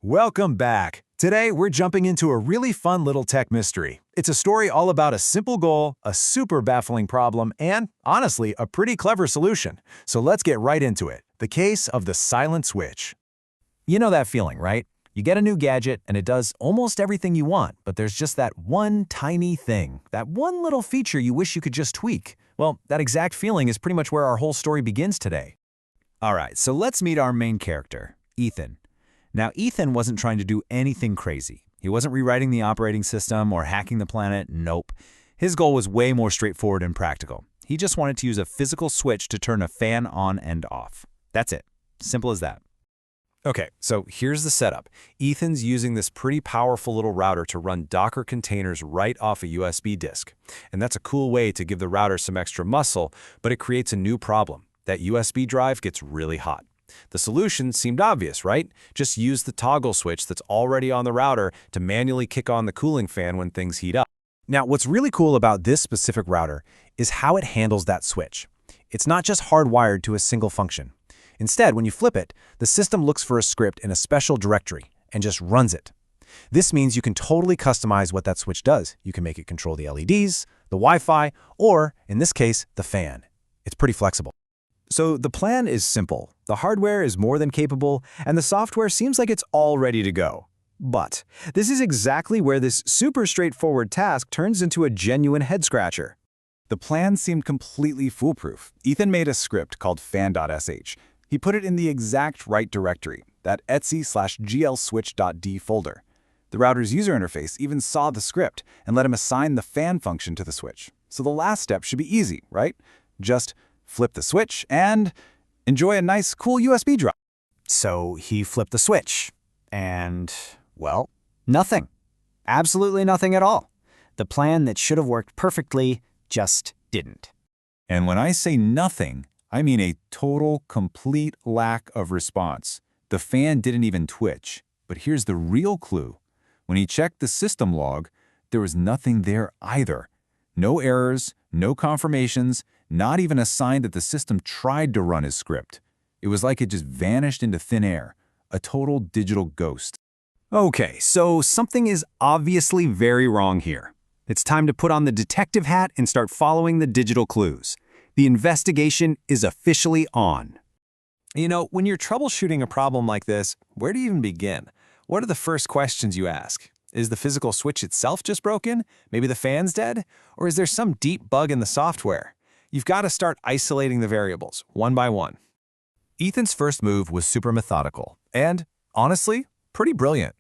Welcome back. Today, we're jumping into a really fun little tech mystery. It's a story all about a simple goal, a super baffling problem, and, honestly, a pretty clever solution. So let's get right into it. The case of the silent switch. You know that feeling, right? You get a new gadget and it does almost everything you want, but there's just that one tiny thing, that one little feature you wish you could just tweak. Well, that exact feeling is pretty much where our whole story begins today. All right, so let's meet our main character, Ethan. Now, Ethan wasn't trying to do anything crazy. He wasn't rewriting the operating system or hacking the planet, nope. His goal was way more straightforward and practical. He just wanted to use a physical switch to turn a fan on and off. That's it. Simple as that. Okay, so here's the setup. Ethan's using this pretty powerful little router to run Docker containers right off a USB disk. And that's a cool way to give the router some extra muscle, but it creates a new problem. That USB drive gets really hot. The solution seemed obvious, right? Just use the toggle switch that's already on the router to manually kick on the cooling fan when things heat up. Now, what's really cool about this specific router is how it handles that switch. It's not just hardwired to a single function. Instead, when you flip it, the system looks for a script in a special directory and just runs it. This means you can totally customize what that switch does. You can make it control the LEDs, the Wi-Fi, or, in this case, the fan. It's pretty flexible. So the plan is simple. The hardware is more than capable, and the software seems like it's all ready to go. But this is exactly where this super straightforward task turns into a genuine head-scratcher. The plan seemed completely foolproof. Ethan made a script called fan.sh. He put it in the exact right directory, that etsy/gl-switch.d folder. The router's user interface even saw the script and let him assign the fan function to the switch. So the last step should be easy, right? Just flip the switch and enjoy a nice, cool USB drive. So he flipped the switch, and, well, nothing. Absolutely nothing at all. The plan that should have worked perfectly just didn't. And when I say nothing, I mean a total, complete lack of response. The fan didn't even twitch. But here's the real clue. When he checked the system log, there was nothing there either. No errors, no confirmations, not even a sign that the system tried to run his script. It was like it just vanished into thin air, a total digital ghost. Okay, so something is obviously very wrong here. It's time to put on the detective hat and start following the digital clues. The investigation is officially on. You know, when you're troubleshooting a problem like this, where do you even begin? What are the first questions you ask? Is the physical switch itself just broken? Maybe the fan's dead? Or is there some deep bug in the software? You've got to start isolating the variables, one by one. Ethan's first move was super methodical and, honestly, pretty brilliant.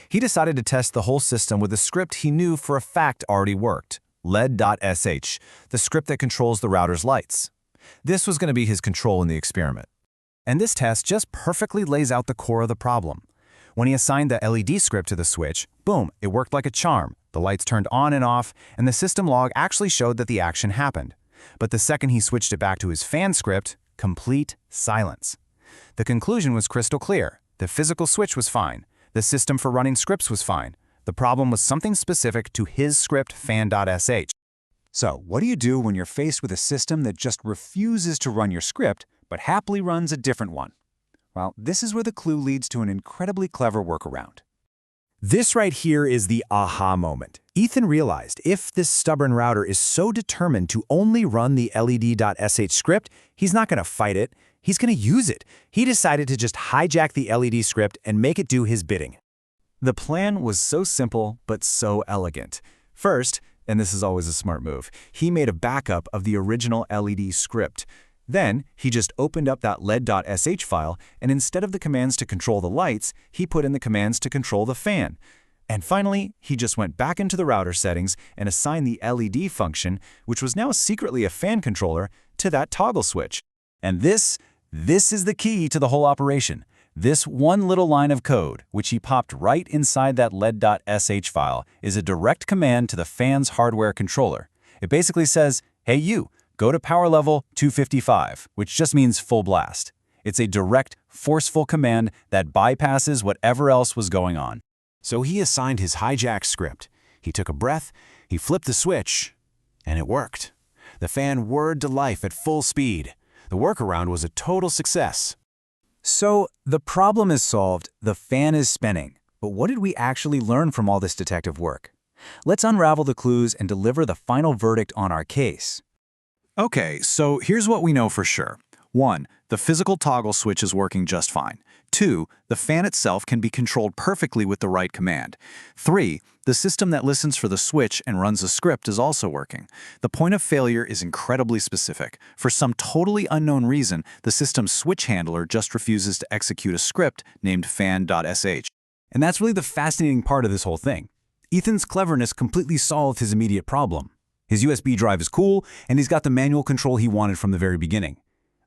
He decided to test the whole system with a script he knew for a fact already worked, led.sh, the script that controls the router's lights. This was going to be his control in the experiment. And this test just perfectly lays out the core of the problem. When he assigned the LED script to the switch, boom, it worked like a charm. The lights turned on and off, and the system log actually showed that the action happened. But the second he switched it back to his fan script, complete silence. The conclusion was crystal clear. The physical switch was fine. The system for running scripts was fine. The problem was something specific to his script fan.sh. So, what do you do when you're faced with a system that just refuses to run your script, but happily runs a different one? Well, this is where the clue leads to an incredibly clever workaround. This right here is the aha moment. Ethan realized if this stubborn router is so determined to only run the led.sh script, he's not going to fight it. He's going to use it. He decided to just hijack the LED script and make it do his bidding. The plan was so simple, but so elegant. First, and this is always a smart move, he made a backup of the original LED script. Then, he just opened up that led.sh file, and instead of the commands to control the lights, he put in the commands to control the fan. And finally, he just went back into the router settings and assigned the LED function, which was now secretly a fan controller, to that toggle switch. And this is the key to the whole operation. This one little line of code, which he popped right inside that led.sh file, is a direct command to the fan's hardware controller. It basically says, hey you, go to power level 255, which just means full blast. It's a direct, forceful command that bypasses whatever else was going on. So he assigned his hijack script. He took a breath, he flipped the switch, and it worked. The fan whirred to life at full speed. The workaround was a total success. So the problem is solved, the fan is spinning. But what did we actually learn from all this detective work? Let's unravel the clues and deliver the final verdict on our case. Okay, so here's what we know for sure. 1. The physical toggle switch is working just fine. 2. The fan itself can be controlled perfectly with the right command. 3. The system that listens for the switch and runs a script is also working. The point of failure is incredibly specific. For some totally unknown reason, the system's switch handler just refuses to execute a script named fan.sh. And that's really the fascinating part of this whole thing. Ethan's cleverness completely solved his immediate problem. His USB drive is cool, and he's got the manual control he wanted from the very beginning.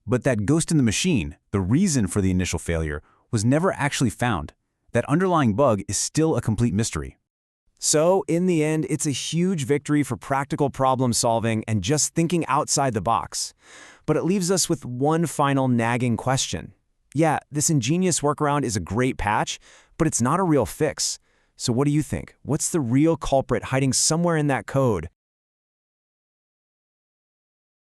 But that ghost in the machine, the reason for the initial failure, was never actually found. That underlying bug is still a complete mystery. So, in the end, it's a huge victory for practical problem solving and just thinking outside the box. But it leaves us with one final nagging question. Yeah, this ingenious workaround is a great patch, but it's not a real fix. So what do you think? What's the real culprit hiding somewhere in that code?